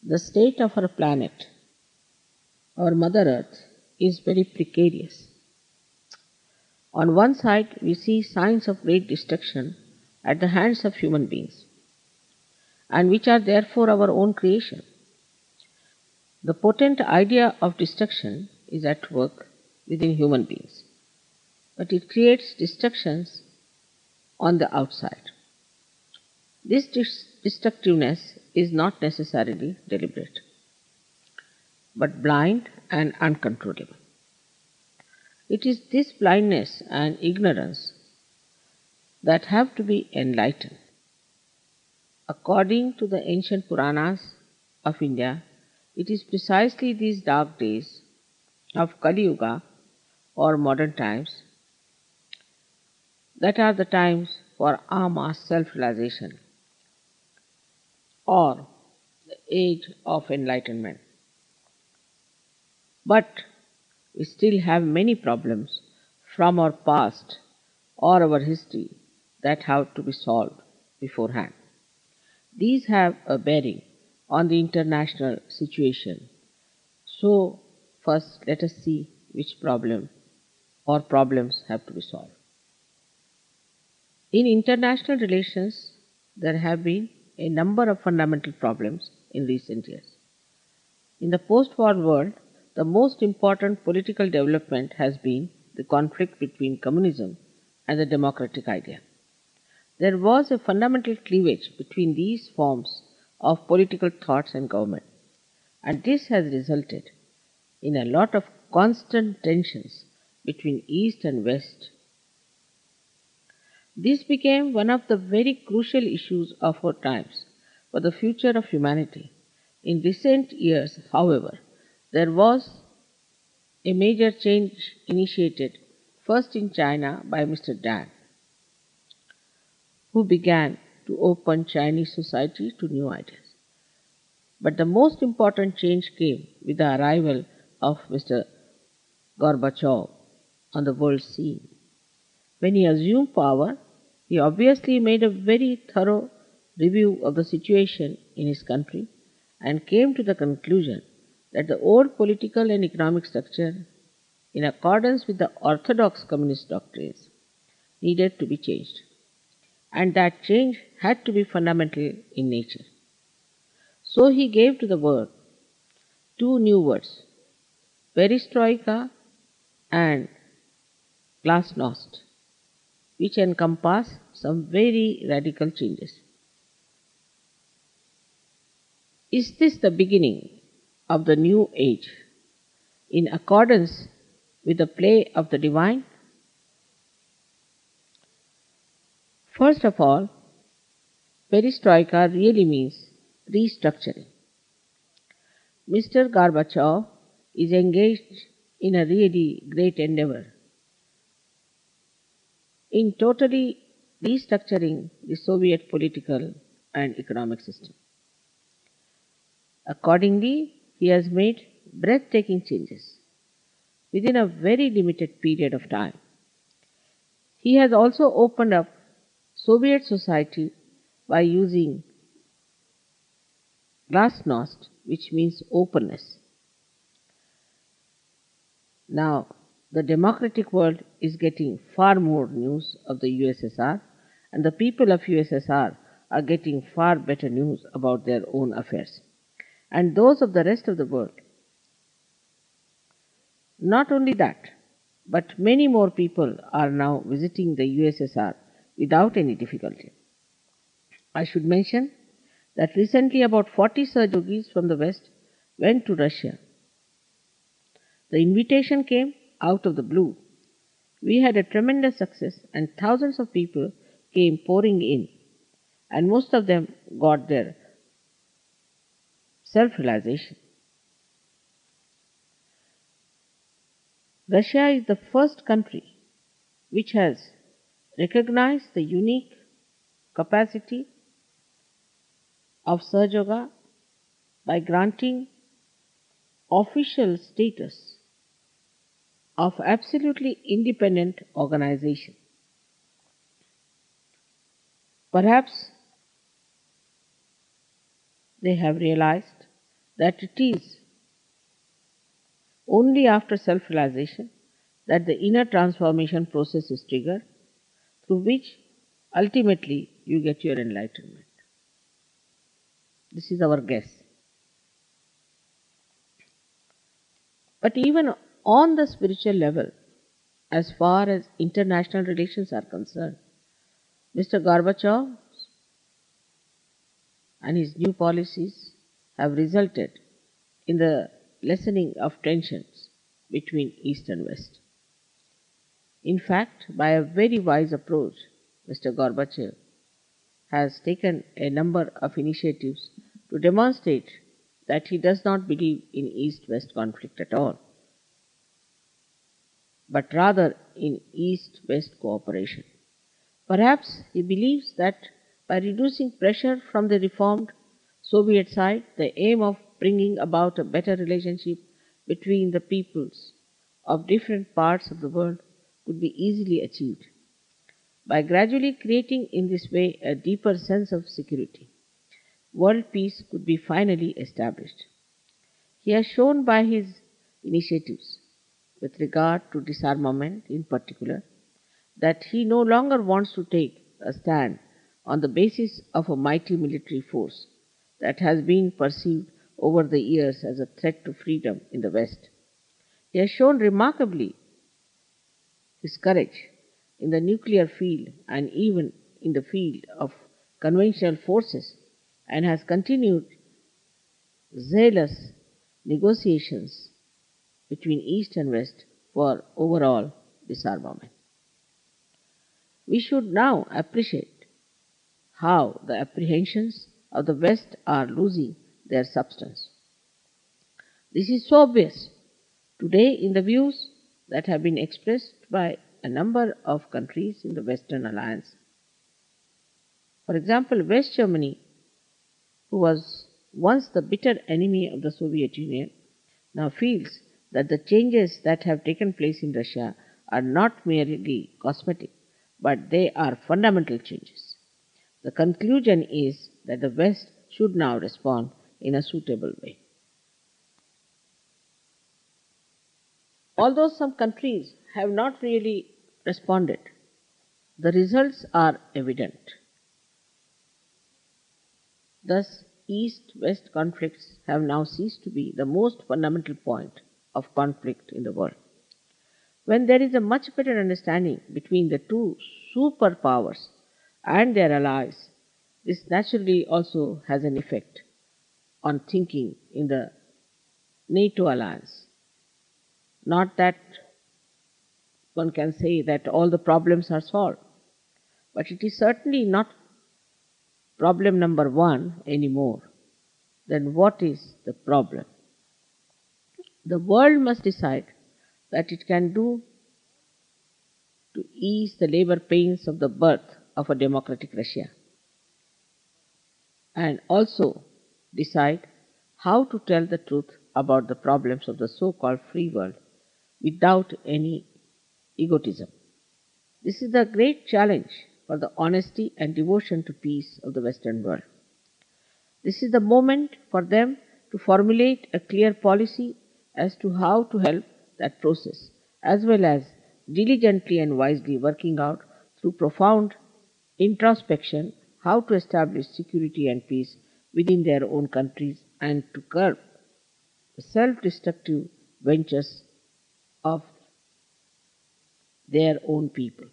The state of our planet, our Mother Earth, is very precarious. On one side, we see signs of great destruction at the hands of human beings, and which are therefore our own creation. The potent idea of destruction is at work within human beings, but it creates destructions on the outside. This destructiveness is not necessarily deliberate, but blind and uncontrollable. It is this blindness and ignorance that have to be enlightened. According to the ancient Puranas of India, it is precisely these dark days of Kali Yuga or modern times that are the times for en masse self-realization or the age of enlightenment. But we still have many problems from our past or our history that have to be solved beforehand. These have a bearing on the international situation. So, first let us see which problem or problems have to be solved. In international relations, there have been a number of fundamental problems in recent years. In the post-war world, the most important political development has been the conflict between communism and the democratic idea. There was a fundamental cleavage between these forms of political thoughts and government, and this has resulted in a lot of constant tensions between East and West. This became one of the very crucial issues of our times for the future of humanity. In recent years, however, there was a major change initiated first in China by Mr. Deng, who began to open Chinese society to new ideas. But the most important change came with the arrival of Mr. Gorbachev on the world scene. When he assumed power, he obviously made a very thorough review of the situation in his country and came to the conclusion that the old political and economic structure, in accordance with the orthodox communist doctrines, needed to be changed, and that change had to be fundamental in nature. So he gave to the world two new words, perestroika and glasnost, which encompass some very radical changes. Is this the beginning of the new age in accordance with the play of the divine? First of all, perestroika really means restructuring. Mr. Gorbachev is engaged in a really great endeavor in totally restructuring the Soviet political and economic system. Accordingly, he has made breathtaking changes within a very limited period of time. He has also opened up Soviet society by using glasnost, which means openness. Now, the democratic world is getting far more news of the USSR, and the people of USSR are getting far better news about their own affairs and those of the rest of the world. Not only that, but many more people are now visiting the USSR without any difficulty. I should mention that recently about 40 Sahjogis from the West went to Russia. The invitation came out of the blue. We had a tremendous success and thousands of people came pouring in, and most of them got their self-realization. Russia is the first country which has recognized the unique capacity of Sahaja Yoga by granting official status of absolutely independent organization. Perhaps they have realized that it is only after self-realization that the inner transformation process is triggered, through which ultimately you get your enlightenment. This is our guess. But even on the spiritual level, as far as international relations are concerned, Mr. Gorbachev and his new policies have resulted in the lessening of tensions between East and West. In fact, by a very wise approach, Mr. Gorbachev has taken a number of initiatives to demonstrate that he does not believe in East-West conflict at all, but rather in East-West cooperation. Perhaps he believes that by reducing pressure from the reformed Soviet side, the aim of bringing about a better relationship between the peoples of different parts of the world could be easily achieved. By gradually creating in this way a deeper sense of security, world peace could be finally established. He has shown by his initiatives with regard to disarmament in particular that he no longer wants to take a stand on the basis of a mighty military force that has been perceived over the years as a threat to freedom in the West. He has shown remarkably his courage in the nuclear field and even in the field of conventional forces, and has continued zealous negotiations between East and West for overall disarmament. We should now appreciate how the apprehensions of the West are losing their substance. This is so obvious today in the views that have been expressed by a number of countries in the Western Alliance. For example, West Germany, who was once the bitter enemy of the Soviet Union, now feels that the changes that have taken place in Russia are not merely cosmetic, but they are fundamental changes. The conclusion is that the West should now respond in a suitable way. Although some countries have not really responded, the results are evident. Thus, East-West conflicts have now ceased to be the most fundamental point of conflict in the world. When there is a much better understanding between the two superpowers and their allies, this naturally also has an effect on thinking in the NATO alliance. Not that one can say that all the problems are solved, but it is certainly not problem number one anymore. Then what is the problem? The world must decide that it can do to ease the labor pains of the birth of a democratic Russia, and also decide how to tell the truth about the problems of the so-called free world without any egotism. This is the great challenge for the honesty and devotion to peace of the Western world. This is the moment for them to formulate a clear policy as to how to help that process, as well as diligently and wisely working out through profound introspection how to establish security and peace within their own countries and to curb the self-destructive ventures of their own people.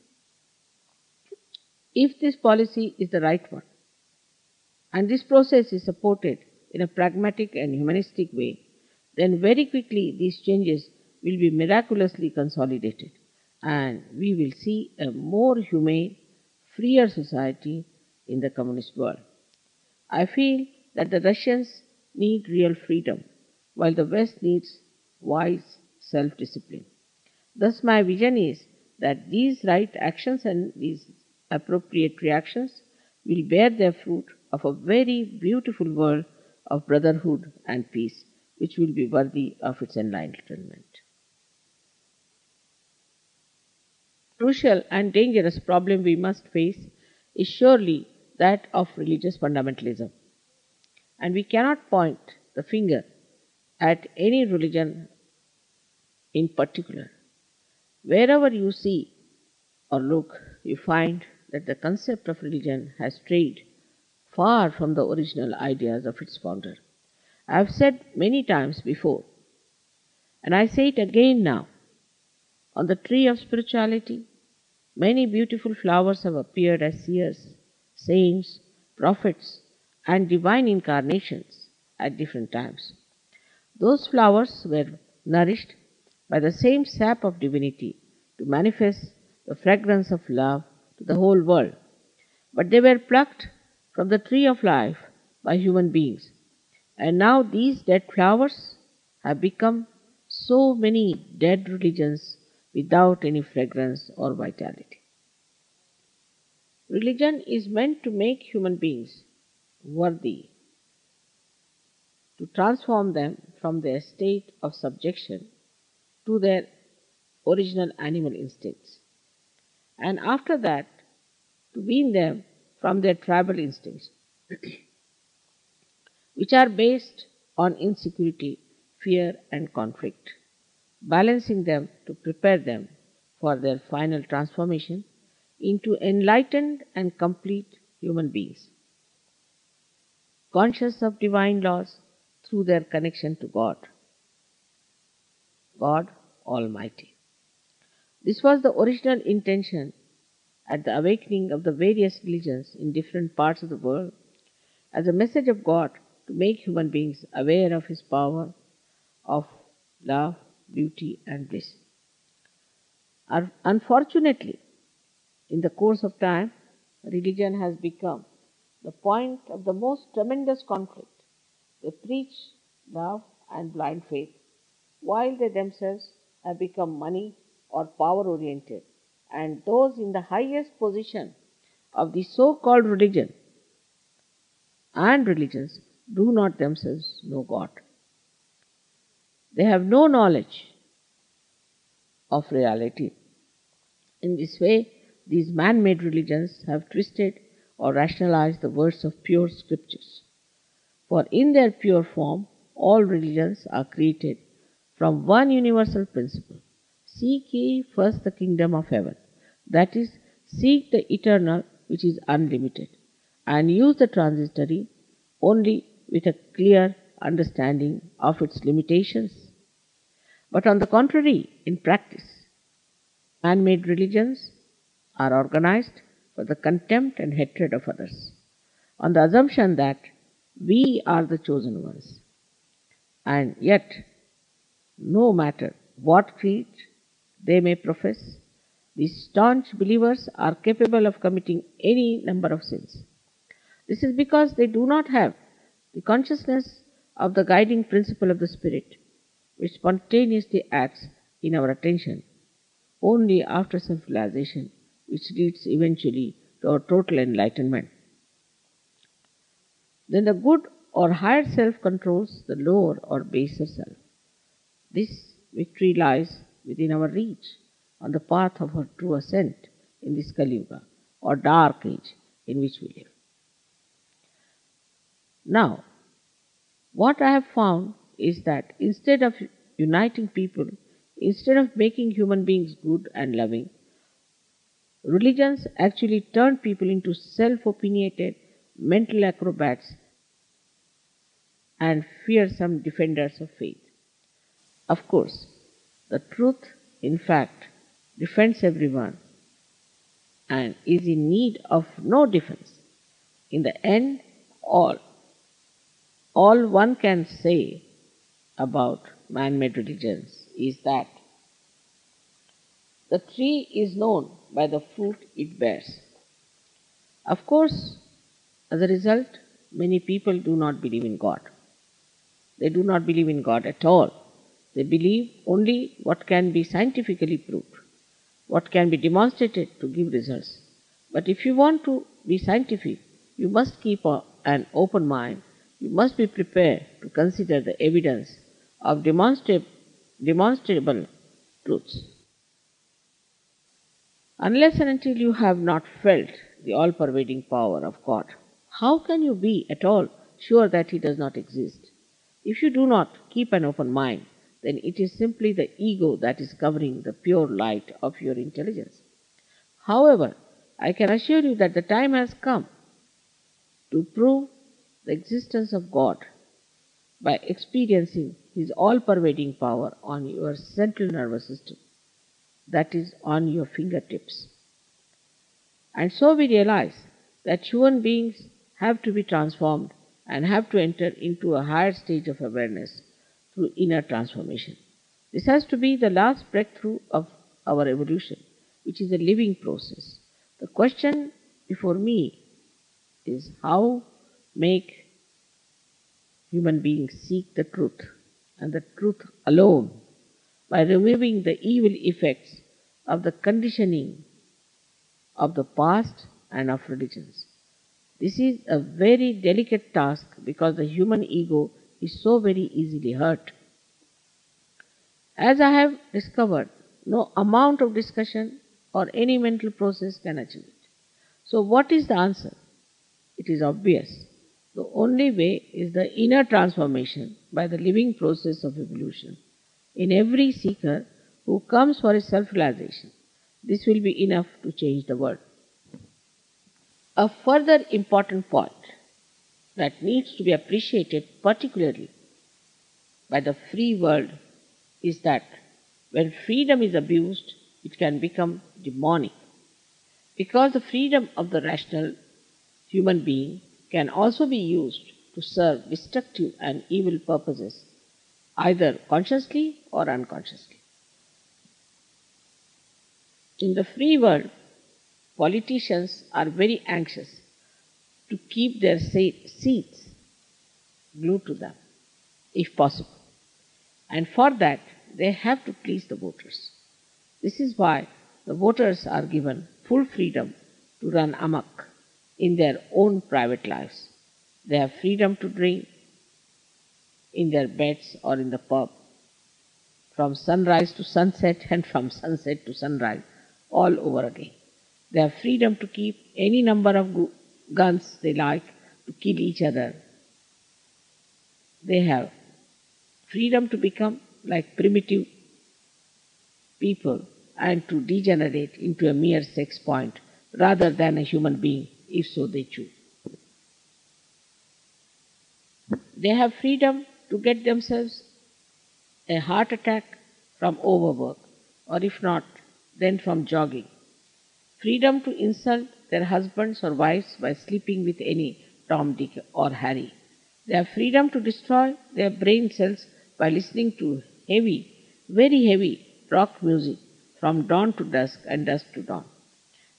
If this policy is the right one, and this process is supported in a pragmatic and humanistic way, then very quickly these changes will be miraculously consolidated, and we will see a more humane, freer society in the communist world. I feel that the Russians need real freedom, while the West needs wise self-discipline. Thus, my vision is that these right actions and these appropriate reactions will bear their fruit of a very beautiful world of brotherhood and peace, which will be worthy of its enlightenment. Crucial and dangerous problem we must face is surely that of religious fundamentalism. And we cannot point the finger at any religion in particular. Wherever you see or look, you find that the concept of religion has strayed far from the original ideas of its founder. I have said many times before, and I say it again now, on the tree of spirituality, many beautiful flowers have appeared as seers, saints, prophets, and divine incarnations at different times. Those flowers were nourished by the same sap of divinity to manifest the fragrance of love to the whole world. But they were plucked from the tree of life by human beings. And now these dead flowers have become so many dead religions without any fragrance or vitality. Religion is meant to make human beings worthy, to transform them from their state of subjection to their original animal instincts, and after that, to wean them from their tribal instincts, which are based on insecurity, fear, and conflict, balancing them to prepare them for their final transformation into enlightened and complete human beings, conscious of divine laws through their connection to God Almighty. This was the original intention at the awakening of the various religions in different parts of the world as a message of God to make human beings aware of His power of love, beauty, and bliss. Unfortunately, in the course of time, religion has become the point of the most tremendous conflict. They preach love and blind faith, while they themselves have become money or power oriented, and those in the highest position of the so called religion and religions do not themselves know God. They have no knowledge of reality. In this way, these man made religions have twisted or rationalized the words of pure scriptures. For in their pure form, all religions are created from one universal principle: seek ye first the kingdom of heaven. That is, seek the eternal which is unlimited, and use the transitory only with a clear understanding of its limitations. But on the contrary, in practice, man made religions are organized for the contempt and hatred of others, on the assumption that we are the chosen ones. And yet, no matter what creed they may profess, these staunch believers are capable of committing any number of sins. This is because they do not have the consciousness of the guiding principle of the Spirit, which spontaneously acts in our attention only after self realization, which leads eventually to our total enlightenment. Then the good or higher self controls the lower or baser self. This victory lies within our reach on the path of our true ascent in this Kali Yuga, or dark age in which we live. Now, what I have found is that instead of uniting people, instead of making human beings good and loving, religions actually turn people into self-opinionated mental acrobats and fearsome defenders of faith. Of course, the truth, in fact, defends everyone and is in need of no defense. In the end, all one can say about man-made religions is that the tree is known by the fruit it bears. Of course, as a result, many people do not believe in God. They do not believe in God at all. They believe only what can be scientifically proved, what can be demonstrated to give results. But if you want to be scientific, you must keep an open mind. You must be prepared to consider the evidence of demonstrable truths. Unless and until you have not felt the all pervading power of God, how can you be at all sure that He does not exist? If you do not keep an open mind, then it is simply the ego that is covering the pure light of your intelligence. However, I can assure you that the time has come to prove the existence of God by experiencing His all pervading power on your central nervous system, that is, on your fingertips. And so we realize that human beings have to be transformed and have to enter into a higher stage of awareness through inner transformation. This has to be the last breakthrough of our evolution, which is a living process. The question before me is how make human beings seek the truth and the truth alone by removing the evil effects of the conditioning of the past and of religions. This is a very delicate task because the human ego is so very easily hurt. As I have discovered, no amount of discussion or any mental process can achieve it. So, what is the answer? It is obvious. The only way is the inner transformation by the living process of evolution in every seeker who comes for his self-realization. This will be enough to change the world. A further important point that needs to be appreciated particularly by the free world is that when freedom is abused, it can become demonic. Because the freedom of the rational human being can also be used to serve destructive and evil purposes, either consciously or unconsciously. In the free world, politicians are very anxious to keep their seats glued to them, if possible. And for that, they have to please the voters. This is why the voters are given full freedom to run amok in their own private lives. They have freedom to drink in their beds or in the pub, from sunrise to sunset and from sunset to sunrise, all over again. They have freedom to keep any number of guns they like to kill each other. They have freedom to become like primitive people and to degenerate into a mere sex point rather than a human being, if so they choose. They have freedom to get themselves a heart attack from overwork, or if not, then from jogging. Freedom to insult their husbands or wives by sleeping with any Tom, Dick, or Harry. They have freedom to destroy their brain cells by listening to heavy, very heavy rock music from dawn to dusk and dusk to dawn.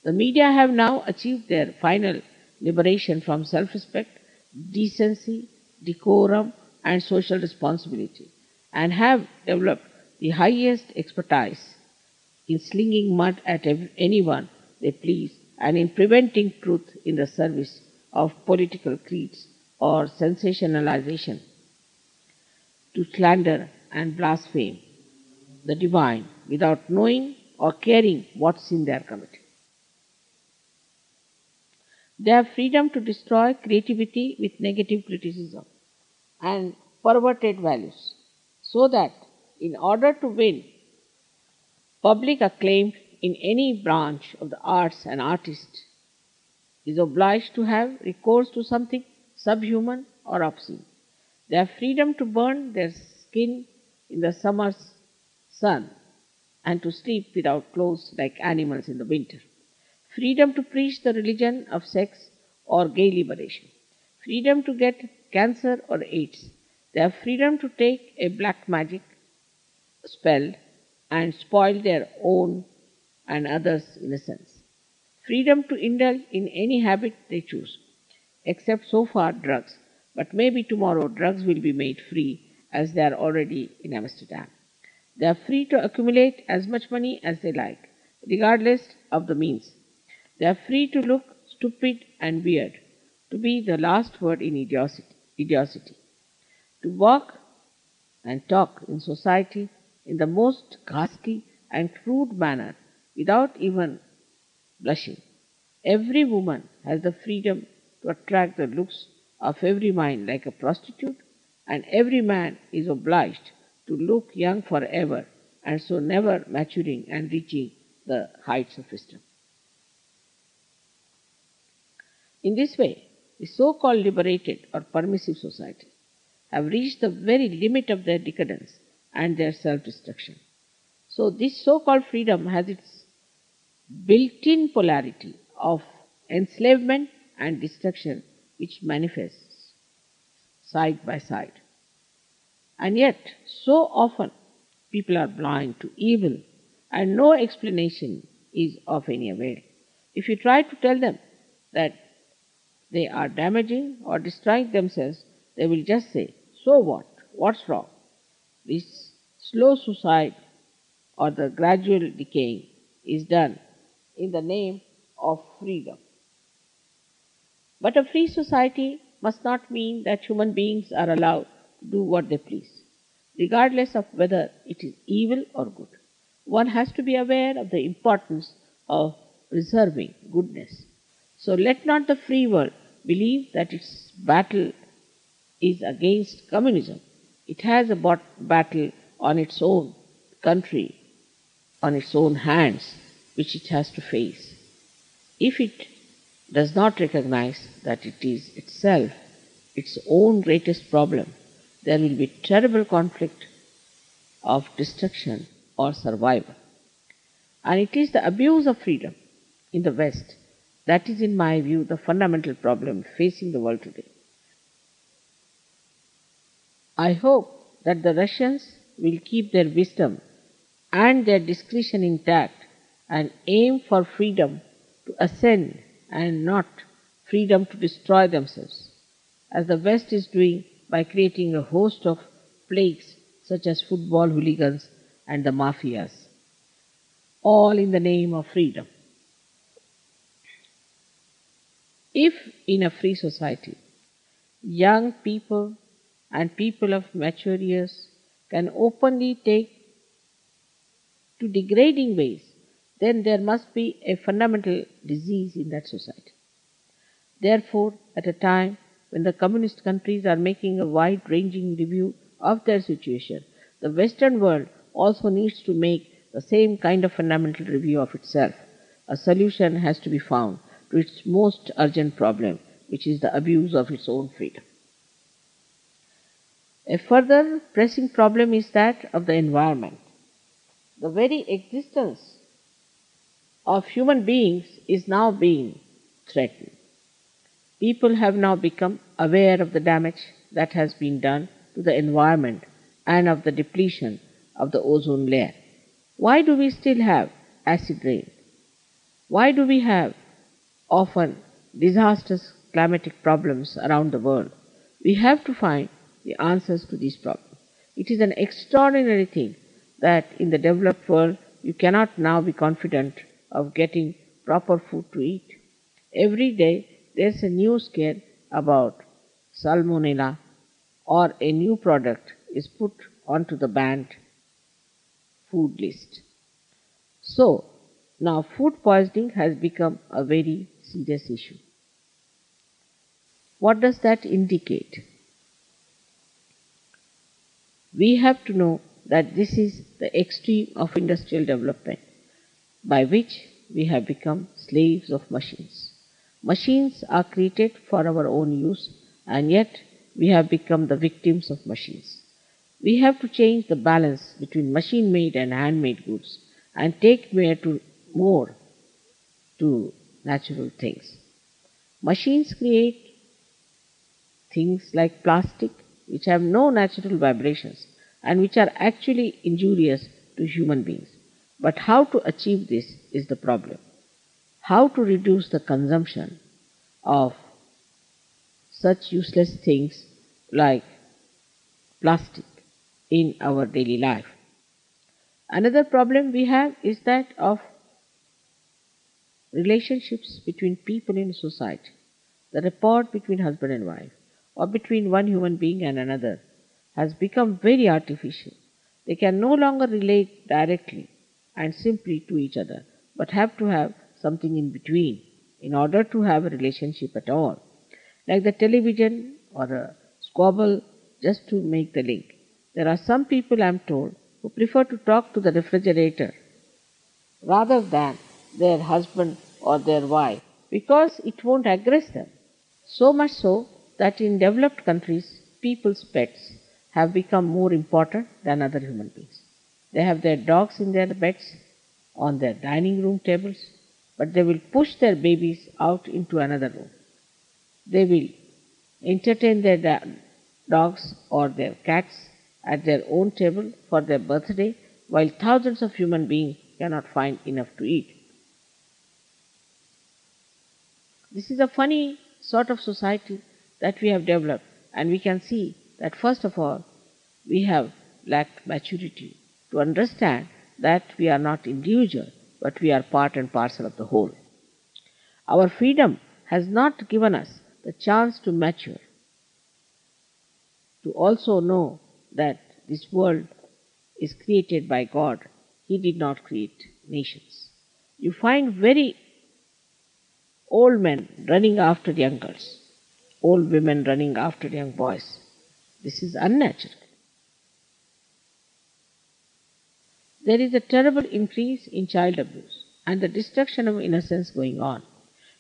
The media have now achieved their final liberation from self-respect, decency, decorum, and social responsibility, and have developed the highest expertise in slinging mud at anyone they please and in preventing truth in the service of political creeds or sensationalization to slander and blaspheme the divine without knowing or caring what sin they are committing. They have freedom to destroy creativity with negative criticism and perverted values, so that in order to win public acclaim in any branch of the arts, an artist is obliged to have recourse to something subhuman or obscene. They have freedom to burn their skin in the summer's sun and to sleep without clothes like animals in the winter. Freedom to preach the religion of sex or gay liberation. Freedom to get cancer or AIDS. They have freedom to take a black magic spell and spoil their own and others' innocence. Freedom to indulge in any habit they choose, except so far drugs. But maybe tomorrow drugs will be made free as they are already in Amsterdam. They are free to accumulate as much money as they like, regardless of the means. They are free to look stupid and weird, to be the last word in idiocy, to walk and talk in society in the most ghastly and crude manner without even blushing. Every woman has the freedom to attract the looks of every mind like a prostitute and every man is obliged to look young forever and so never maturing and reaching the heights of wisdom. In this way, the so-called liberated or permissive society have reached the very limit of their decadence and their self-destruction. So this so-called freedom has its built-in polarity of enslavement and destruction which manifests side by side. And yet, so often people are blind to evil and no explanation is of any avail. If you try to tell them that they are damaging or destroying themselves, they will just say, so what? What's wrong? This slow suicide or the gradual decaying is done in the name of freedom. But a free society must not mean that human beings are allowed to do what they please, regardless of whether it is evil or good. One has to be aware of the importance of preserving goodness. So let not the free world believe that its battle is against communism. It has a battle on its own country, on its own hands, which it has to face. If it does not recognize that it is itself its own greatest problem, there will be terrible conflict of destruction or survival. And it is the abuse of freedom in the West that is, in my view, the fundamental problem facing the world today. I hope that the Russians will keep their wisdom and their discretion intact and aim for freedom to ascend and not freedom to destroy themselves, as the West is doing by creating a host of plagues such as football hooligans and the mafias, all in the name of freedom. If in a free society, young people and people of mature years can openly take to degrading ways, then there must be a fundamental disease in that society. Therefore, at a time when the communist countries are making a wide-ranging review of their situation, the Western world also needs to make the same kind of fundamental review of itself. A solution has to be found to its most urgent problem, which is the abuse of its own freedom. A further pressing problem is that of the environment. The very existence of human beings is now being threatened. People have now become aware of the damage that has been done to the environment and of the depletion of the ozone layer. Why do we still have acid rain? Why do we have often disastrous climatic problems around the world? We have to find the answers to these problems. It is an extraordinary thing that in the developed world you cannot now be confident of getting proper food to eat. Every day there's a new scare about salmonella or a new product is put onto the banned food list. So, now food poisoning has become a very serious issue. What does that indicate? We have to know that this is the extreme of industrial development by which we have become slaves of machines. Machines are created for our own use and yet we have become the victims of machines. We have to change the balance between machine-made and handmade goods and take more to natural things. Machines create things like plastic which have no natural vibrations and which are actually injurious to human beings. But how to achieve this is the problem. How to reduce the consumption of such useless things like plastic in our daily life. Another problem we have is that of relationships between people in society. The rapport between husband and wife or between one human being and another has become very artificial. They can no longer relate directly and simply to each other, but have to have something in between in order to have a relationship at all. Like the television or a squabble just to make the link. There are some people, I am told, who prefer to talk to the refrigerator rather than their husband or their wife because it won't aggress them. So much so that in developed countries, people's pets have become more important than other human beings. They have their dogs in their beds, on their dining room tables, but they will push their babies out into another room. They will entertain their dogs or their cats at their own table for their birthday, while thousands of human beings cannot find enough to eat. This is a funny sort of society that we have developed, and we can see that first of all, we have lacked maturity to understand that we are not individual, but we are part and parcel of the whole. Our freedom has not given us the chance to mature, to also know that this world is created by God. He did not create nations. You find very old men running after young girls, old women running after young boys. This is unnatural. There is a terrible increase in child abuse and the destruction of innocence going on.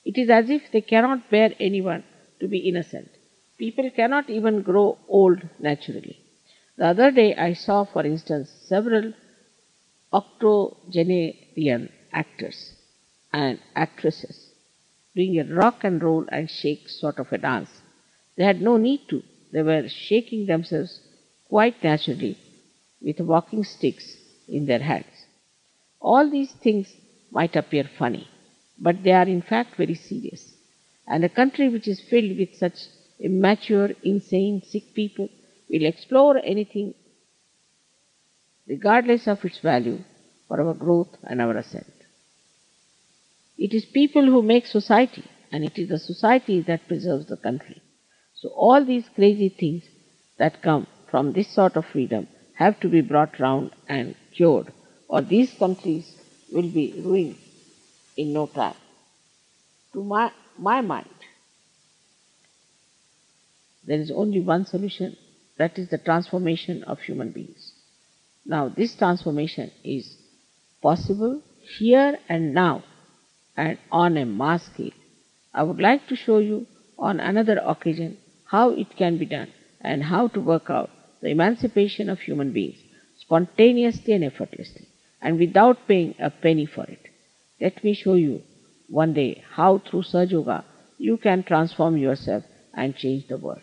It is as if they cannot bear anyone to be innocent. People cannot even grow old naturally. The other day I saw, for instance, several octogenarian actors and actresses doing a rock and roll and shake sort of a dance. They had no need to. They were shaking themselves quite naturally with walking sticks in their hands. All these things might appear funny, but they are in fact very serious. And a country which is filled with such immature, insane, sick people will explore anything regardless of its value for our growth and our ascent. It is people who make society, and it is the society that preserves the country. So all these crazy things that come from this sort of freedom have to be brought round and cured, or these countries will be ruined in no time. To my mind, there is only one solution, that is the transformation of human beings. Now, this transformation is possible here and now and on a mass scale. I would like to show you on another occasion how it can be done and how to work out the emancipation of human beings spontaneously and effortlessly and without paying a penny for it. Let me show you one day how through Sahaja Yoga you can transform yourself and change the world.